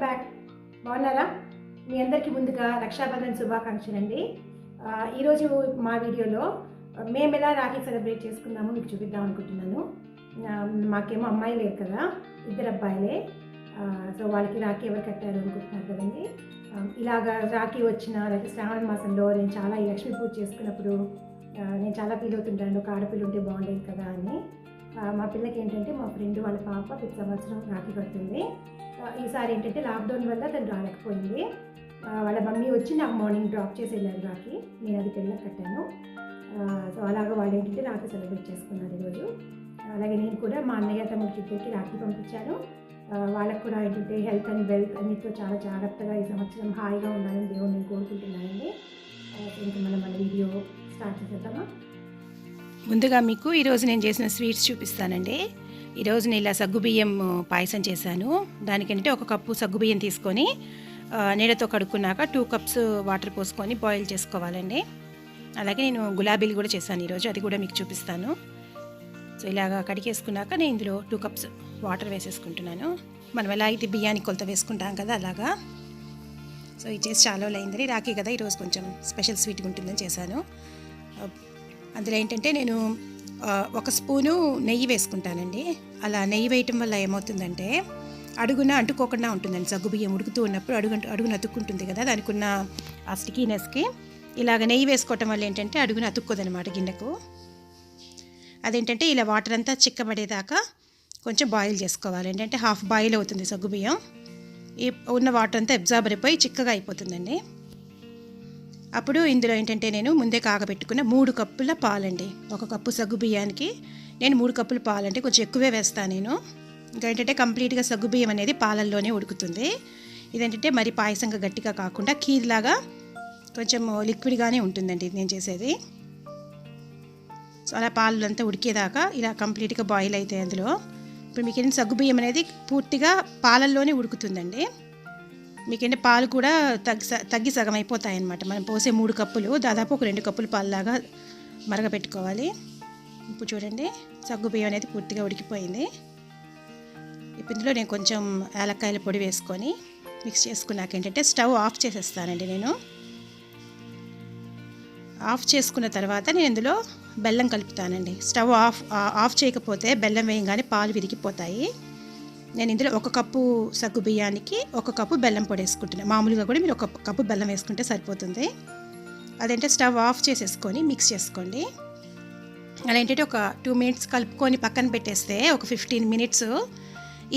Back. బాగున్నారా? మీ అందరికీ ముందుగా రక్షాబంధన్ శుభాకాంక్షలు అండి. ఈరోజు మా వీడియోలో మేము ఎలా రాఖీ సెలబ్రేట్ చేసుకున్నామో మీకు చూపిద్దాం అనుకుంటున్నాను. మాకేమో అమ్మాయి లేరు కదా, ఇద్దరు అబ్బాయిలే. సో వాళ్ళకి రాఖీ ఎవరు కట్టారు అనుకుంటున్నారు కదండి. ఇలాగా రాఖీ వచ్చిన శ్రావణ మాసంలో నేను చాలా ఈ లక్ష్మీ పూజ చేసుకున్నప్పుడు నేను చాలా ఫీల్ అవుతుంటాను, ఒక ఆడపిల్ల ఉంటే బాగుండేది కదా అని. మా పిల్లకి ఏంటంటే మా ఫ్రెండ్ వాళ్ళ పాప ప్రతి సంవత్సరం రాఖీ కడుతుంది. ఈసారి ఏంటంటే లాక్డౌన్ వల్ల తను రాలేకపోయింది. వాళ్ళ మమ్మీ వచ్చి నాకు మార్నింగ్ డ్రాప్ చేసి వెళ్ళారు రాఖీ. నేను అది పిల్లకి కట్టాను. సో అలాగా వాళ్ళు ఏంటంటే రాఖీ సెలబ్రేట్ చేసుకున్నారు ఈరోజు. అలాగే నేను కూడా మా అన్నయ్య తమ్ముడికి ఇద్దరికి రాఖీ పంపించాను. వాళ్ళకు కూడా ఏంటంటే హెల్త్ అండ్ వెల్త్ అన్నిటితో చాలా జాగ్రత్తగా ఈ సంవత్సరం హాయిగా ఉండాలని దేవుడు నేను కోరుకుంటున్నానండి. ఇంకా మనం మన వీడియో స్టార్ట్ చేసేద్దామా? ముందుగా మీకు ఈరోజు నేను చేసిన స్వీట్స్ చూపిస్తానండి. ఈరోజు నేను ఇలా సగ్గుబియ్యం పాయసం చేశాను. దానికంటే ఒక కప్పు సగ్గుబియ్యం తీసుకొని నీళ్ళతో కడుక్కున్నాక 2 కప్స్ వాటర్ పోసుకొని బాయిల్ చేసుకోవాలండి. అలాగే నేను గులాబీలు కూడా చేశాను ఈరోజు, అది కూడా మీకు చూపిస్తాను. సో ఇలాగా కడిగేసుకున్నాక నేను ఇందులో 2 కప్స్ వాటర్ వేసేసుకుంటున్నాను. మనం ఎలా అయితే బియ్యానికి కొలత వేసుకుంటాం కదా అలాగా. సో ఇది చేసి చాలా అయిందని రాఖీ కదా, ఈరోజు కొంచెం స్పెషల్ స్వీట్గా ఉంటుందని చేశాను. అందులో ఏంటంటే నేను 1 స్పూను నెయ్యి వేసుకుంటానండి. అలా నెయ్యి వేయటం వల్ల ఏమవుతుందంటే అడుగున అంటుకోకుండా ఉంటుందండి. సగ్గుబియ్యం ఉడుకుతూ ఉన్నప్పుడు అడుగున అతుక్కుంటుంది కదా, దానికి ఉన్న ఆ స్టికీనెస్కి ఇలాగ నెయ్యి వేసుకోవటం వల్ల ఏంటంటే అడుగున అతుక్కోదనమాట గిన్నెకు. అదేంటంటే ఇలా వాటర్ అంతా చిక్కబడేదాకా కొంచెం బాయిల్ చేసుకోవాలండి. అంటే హాఫ్ బాయిల్ అవుతుంది సగ్గుబియ్యం. ఈ ఉన్న వాటర్ అంతా అబ్జార్బ్ అయిపోయి చిక్కగా అయిపోతుందండి. అప్పుడు ఇందులో ఏంటంటే నేను ముందే కాగబెట్టుకున్న 3 కప్పుల పాలండి. 1 కప్పు సగ్గుబియ్యానికి నేను 3 కప్పుల పాలు, అంటే కొంచెం ఎక్కువే వేస్తాను నేను. ఇంకా ఏంటంటే కంప్లీట్గా సగ్గుబియ్యం అనేది పాలల్లోనే ఉడుకుతుంది. ఇదేంటంటే మరి పాయసంగా గట్టిగా కాకుండా ఖీర్ లాగా కొంచెం లిక్విడ్గానే ఉంటుందండి ఇది నేను చేసేది. సో అలా పాలు అంతా ఉడికేదాకా ఇలా కంప్లీట్గా బాయిల్ అవుతాయి అందులో. ఇప్పుడు మీకు ఏంటంటే సగ్గుబియ్యం అనేది పూర్తిగా పాలల్లోనే ఉడుకుతుందండి. మీకంటే పాలు కూడా తగ్గి సగం అయిపోతాయి అన్నమాట. మనం పోసే 3 కప్పులు దాదాపు ఒక 2 కప్పులు పాలులాగా మరగపెట్టుకోవాలి. ఇప్పుడు చూడండి సగ్గుబియ్యం అనేది పూర్తిగా ఉడికిపోయింది. ఇప్పుడు ఇందులో నేను కొంచెం యాలక్కాయల పొడి వేసుకొని మిక్స్ చేసుకున్నాక ఏంటంటే స్టవ్ ఆఫ్ చేసేస్తానండి. నేను ఆఫ్ చేసుకున్న తర్వాత నేను ఇందులో బెల్లం కలుపుతానండి. స్టవ్ ఆఫ్ చేయకపోతే బెల్లం వేయగానే పాలు విరిగిపోతాయి. నేను ఇందులో 1 కప్పు సగ్గు బియ్యానికి 1 కప్పు బెల్లం పొడి వేసుకుంటున్నాను. మామూలుగా కూడా మీరు 1 కప్పు బెల్లం వేసుకుంటే సరిపోతుంది. అదేంటే స్టవ్ ఆఫ్ చేసేసుకొని మిక్స్ చేసుకోండి. అదేంటంటే ఒక 2 మినిట్స్ కలుపుకొని పక్కన పెట్టేస్తే ఒక 15 మినిట్స్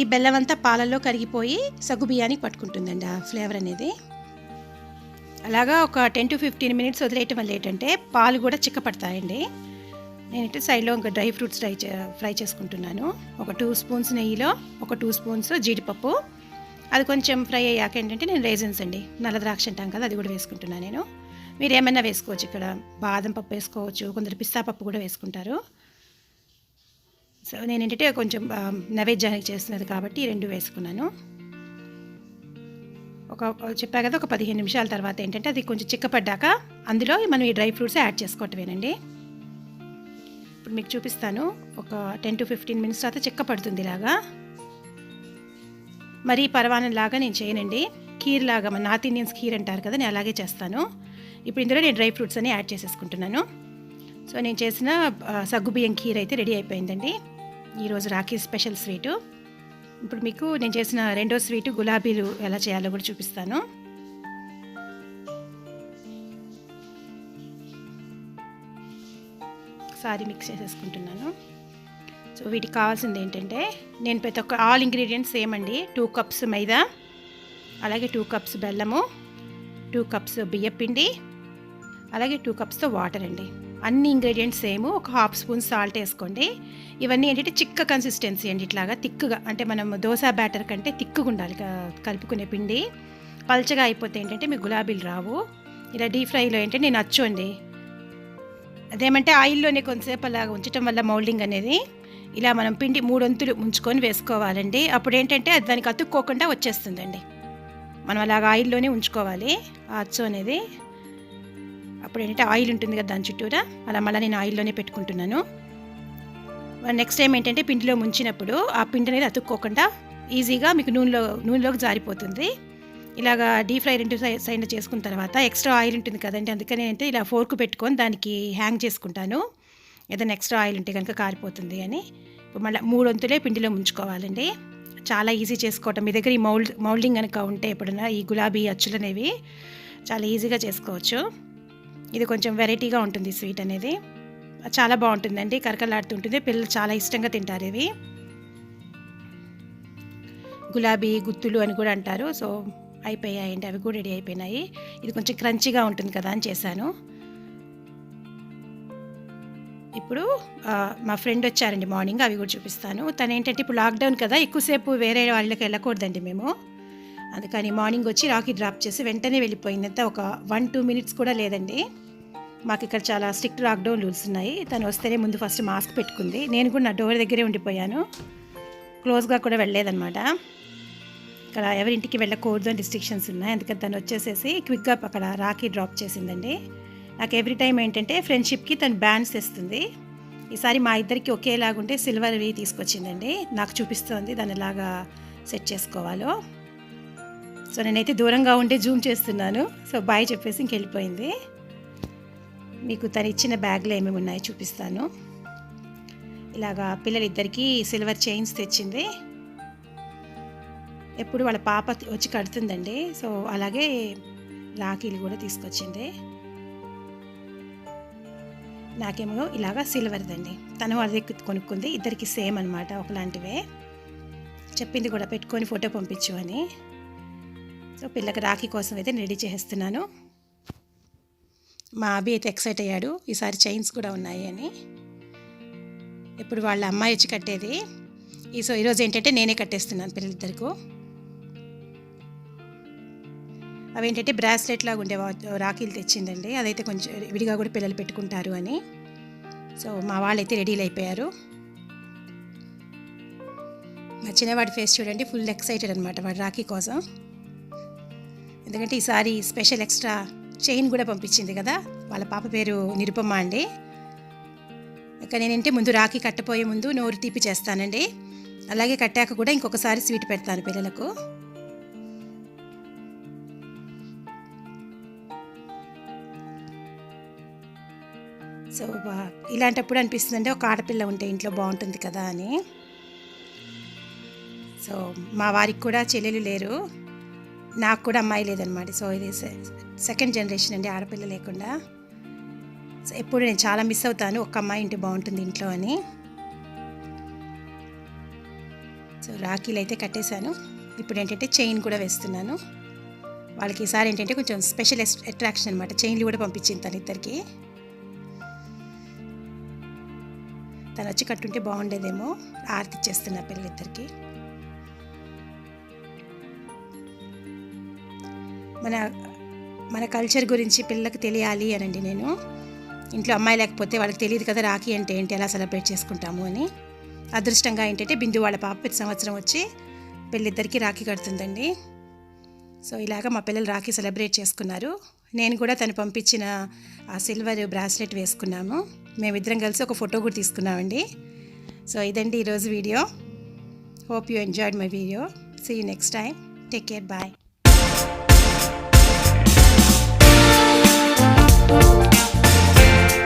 ఈ బెల్లం అంతా పాలల్లో కరిగిపోయి సగ్గు బియ్యానికి పట్టుకుంటుందండి ఆ ఫ్లేవర్ అనేది. అలాగా ఒక 10 to 15 మినిట్స్ వదిలేయటం వల్ల ఏంటంటే పాలు కూడా చిక్కపడతాయండి. నేనైతే సైడ్లో ఇంకా డ్రై ఫ్రూట్స్ ఫ్రై చేసుకుంటున్నాను. ఒక 2 స్పూన్స్ నెయ్యిలో ఒక 2 స్పూన్స్ జీడిపప్పు, అది కొంచెం ఫ్రై అయ్యాక ఏంటంటే నేను రేజన్స్ అండి, నల్ల ద్రాక్ష అంటాం కదా, అది కూడా వేసుకుంటున్నాను నేను. మీరు ఏమైనా వేసుకోవచ్చు, ఇక్కడ బాదం పప్పు వేసుకోవచ్చు, కొందరు పిస్తా పప్పు కూడా వేసుకుంటారు. సో నేను ఏంటంటే కొంచెం నైవేద్యానికి చేస్తున్నది కాబట్టి 2 వేసుకున్నాను. చెప్పా కదా, ఒక 15 నిమిషాల తర్వాత ఏంటంటే అది కొంచెం చిక్కపడ్డాక అందులో మనం ఈ డ్రై ఫ్రూట్స్ యాడ్ చేసుకోవటమేనండి. ఇప్పుడు మీకు చూపిస్తాను. ఒక 10 to 15 మినిట్స్ తర్వాత చిక్కపడుతుంది ఇలాగా. మరీ పరవానంలాగా నేను చేయనండి, ఖీర్ లాగా, మన నార్త్ ఇండియన్స్ ఖీర్ అంటారు కదా, నేను అలాగే చేస్తాను. ఇప్పుడు ఇందులో నేను డ్రై ఫ్రూట్స్ అని యాడ్ చేసేసుకుంటున్నాను. సో నేను చేసిన సగ్గుబియ్యం ఖీర్ అయితే రెడీ అయిపోయిందండి. ఈరోజు రాఖీ స్పెషల్ స్వీటు. ఇప్పుడు మీకు నేను చేసిన 2వ స్వీటు గులాబీలు ఎలా చేయాలో కూడా చూపిస్తాను. ఒకసారి మిక్స్ చేసేసుకుంటున్నాను. సో వీటికి కావాల్సింది ఏంటంటే నేను ప్రతి ఒక్క ఆల్ ఇంగ్రీడియంట్స్ సేమ్ అండి. 2 కప్స్ మైదా, అలాగే 2 కప్స్ బెల్లము, 2 కప్స్ బియ్యపిండి, అలాగే 2 కప్స్తో వాటర్ అండి. అన్ని ఇంగ్రీడియంట్స్ సేమ్. ఒక 1/2 స్పూన్ సాల్ట్ వేసుకోండి. ఇవన్నీ ఏంటంటే చిక్క కన్సిస్టెన్సీ అండి, ఇట్లాగా తిక్కుగా, అంటే మనం దోశ బ్యాటర్ కంటే తిక్కుగా ఉండాలి కలుపుకునే పిండి. పల్చగా అయిపోతే ఏంటంటే మీకు గులాబీలు రావు. ఇలా డీప్ ఫ్రైలో ఏంటంటే నేను అచ్చు అండి, అదేమంటే ఆయిల్లోనే కొంతసేపు అలాగా ఉంచడం వల్ల మౌల్డింగ్ అనేది ఇలా మనం పిండి 3 వంతులు ముంచుకొని వేసుకోవాలండి. అప్పుడు ఏంటంటే అది దానికి అతుక్కోకుండా వచ్చేస్తుందండి. మనం అలాగ ఆయిల్లోనే ఉంచుకోవాలి ఆ అచ్చు అనేది. అప్పుడు ఏంటంటే ఆయిల్ ఉంటుంది కదా దాని చుట్టూరా, అలా మళ్ళీ నేను ఆయిల్లోనే పెట్టుకుంటున్నాను. నెక్స్ట్ టైం ఏంటంటే పిండిలో ముంచినప్పుడు ఆ పిండి అనేది అతుక్కోకుండా ఈజీగా మీకు నూనెలోకి జారిపోతుంది. ఇలాగా డీప్ ఫ్రై 2 సైడ్ చేసుకున్న తర్వాత ఎక్స్ట్రా ఆయిల్ ఉంటుంది కదండి, అందుకని నేనైతే ఇలా ఫోర్క్ పెట్టుకొని దానికి హ్యాంగ్ చేసుకుంటాను. ఏదైనా ఎక్స్ట్రా ఆయిల్ ఉంటే కనుక కారిపోతుంది అని. ఇప్పుడు మళ్ళీ 3 వంతులే పిండిలో ముంచుకోవాలండి. చాలా ఈజీ చేసుకోవటం. మీ దగ్గర ఈ మౌల్డింగ్ కనుక ఉంటే ఎప్పుడైనా ఈ గులాబీ అచ్చులు అనేవి చాలా ఈజీగా చేసుకోవచ్చు. ఇది కొంచెం వెరైటీగా ఉంటుంది స్వీట్ అనేది, చాలా బాగుంటుందండి, కరకలాడుతుంటుంది. పిల్లలు చాలా ఇష్టంగా తింటారు. ఇవి గులాబీ గుత్తులు అని కూడా అంటారు. సో అయిపోయాయండి, అవి కూడా రెడీ అయిపోయినాయి. ఇది కొంచెం క్రంచీగా ఉంటుంది కదా అని చేశాను. ఇప్పుడు మా ఫ్రెండ్ వచ్చారండి మార్నింగ్, అవి కూడా చూపిస్తాను. తను ఏంటంటే ఇప్పుడు లాక్డౌన్ కదా, ఎక్కువసేపు వేరే వాళ్ళకి వెళ్ళకూడదండి మేము, అందుకని మార్నింగ్ వచ్చి రాఖీ డ్రాప్ చేసి వెంటనే వెళ్ళిపోయింది. అంతా ఒక 1-2 మినిట్స్ కూడా లేదండి. మాకు ఇక్కడ చాలా స్ట్రిక్ట్ లాక్డౌన్ రూల్స్ ఉన్నాయి. తను వస్తేనే ముందు ఫస్ట్ మాస్క్ పెట్టుకుంది. నేను కూడా నా డోర్ దగ్గరే ఉండిపోయాను, క్లోజ్గా కూడా వెళ్ళలేదన్నమాట. ఇక్కడ ఎవరింటికి వెళ్ళకూడదు అని రిస్ట్రిక్షన్స్ ఉన్నాయి, అందుకని తను వచ్చేసేసి క్విక్గా అక్కడ రాఖీ డ్రాప్ చేసిందండి. నాకు ఎవ్రీ టైం ఏంటంటే ఫ్రెండ్షిప్కి తను బ్యాండ్స్ తెస్తుంది. ఈసారి మా ఇద్దరికి ఒకేలాగుంటే సిల్వర్వి తీసుకొచ్చిందండి. నాకు చూపిస్తోంది దాన్ని ఎలాగా సెట్ చేసుకోవాలో. సో నేనైతే దూరంగా ఉంటే జూమ్ చేస్తున్నాను. సో బాయ్ చెప్పేసి ఇంకెళ్ళిపోయింది. మీకు తను ఇచ్చిన బ్యాగ్లో ఏమేమి ఉన్నాయో చూపిస్తాను. ఇలాగా పిల్లలిద్దరికీ సిల్వర్ చైన్స్ తెచ్చింది. ఎప్పుడు వాళ్ళ పాప వచ్చి కడుతుందండి. సో అలాగే రాఖీలు కూడా తీసుకొచ్చింది. నాకేమో ఇలాగా సిల్వర్దండి, తను అది కొనుక్కుంది. ఇద్దరికి సేమ్ అనమాట, ఒకలాంటివే. చెప్పింది కూడా పెట్టుకొని ఫోటో పంపించు అని. సో పిల్లకి రాఖీ కోసం అయితే రెడీ చేస్తున్నాను. మా అభి అయితే ఎక్సైట్ అయ్యాడు, ఈసారి చైన్స్ కూడా ఉన్నాయి అని. ఇప్పుడు వాళ్ళ అమ్మాయి వచ్చి కట్టేది. సో ఈరోజు ఏంటంటే నేనే కట్టేస్తున్నాను పిల్లలిద్దరికీ. అవేంటంటే బ్రాస్లెట్ లాగా ఉండే రాఖీలు తెచ్చిందండి, అదైతే కొంచెం విడిగా కూడా పిల్లలు పెట్టుకుంటారు అని. సో మా వాళ్ళైతే రెడీలు అయిపోయారు. మా చిన్నవాడి ఫేస్ చూడండి, ఫుల్ ఎక్సైటెడ్ అనమాట వాడు రాఖీ కోసం. ఎందుకంటే ఈసారి స్పెషల్ ఎక్స్ట్రా చైన్ కూడా పంపించింది కదా. వాళ్ళ పాప పేరు నిరుపమ్మ అండి. ఇక నేనంటే ముందు రాఖీ కట్టపోయే ముందు నోరు తీపి చేస్తానండి, అలాగే కట్టాక కూడా ఇంకొకసారి స్వీట్ పెడతాను పిల్లలకు. సో ఇలాంటప్పుడు అనిపిస్తుందంటే ఒక ఆడపిల్ల ఉంటే ఇంట్లో బాగుంటుంది కదా అని. సో మా వారికి కూడా చెల్లెలు లేరు, నాకు కూడా అమ్మాయి లేదనమాట. సో ఇది సెకండ్ జనరేషన్ అండి ఆడపిల్ల లేకుండా. సో ఎప్పుడు నేను చాలా మిస్ అవుతాను, ఒక్క అమ్మాయి ఉంటే బాగుంటుంది ఇంట్లో అని. సో రాఖీలు అయితే కట్టేశాను. ఇప్పుడు ఏంటంటే చైన్ కూడా వేస్తున్నాను. వాళ్ళకి ఈసారి ఏంటంటే కొంచెం స్పెషల్ అట్రాక్షన్ అనమాట, చైన్లు కూడా పంపించింది తను ఇద్దరికి. తను వచ్చి కట్టుంటే బాగుండేదేమో. ఆరతి ఇచ్చేస్తున్నా పిల్లలిద్దరికి. మన కల్చర్ గురించి పిల్లలకు తెలియాలి అనండి. నేను ఇంట్లో అమ్మాయి లేకపోతే వాళ్ళకి తెలియదు కదా రాఖీ అంటే ఏంటి, ఎలా సెలబ్రేట్ చేసుకుంటాము అని. అదృష్టంగా ఏంటంటే బిందు వాళ్ళ పాప ప్రతి సంవత్సరం వచ్చి పిల్లిద్దరికి రాఖీ కడుతుందండి. సో ఇలాగ మా పిల్లలు రాఖీ సెలబ్రేట్ చేసుకున్నారు. నేను కూడా తను పంపించిన ఆ సిల్వర్ బ్రాస్లెట్ వేసుకున్నాము. మేమిద్దరం కలిసి ఒక ఫోటో కూడా తీసుకున్నామండి. సో ఇదండి ఈరోజు video. Hope you enjoyed my video. See you next time. Take care. Bye.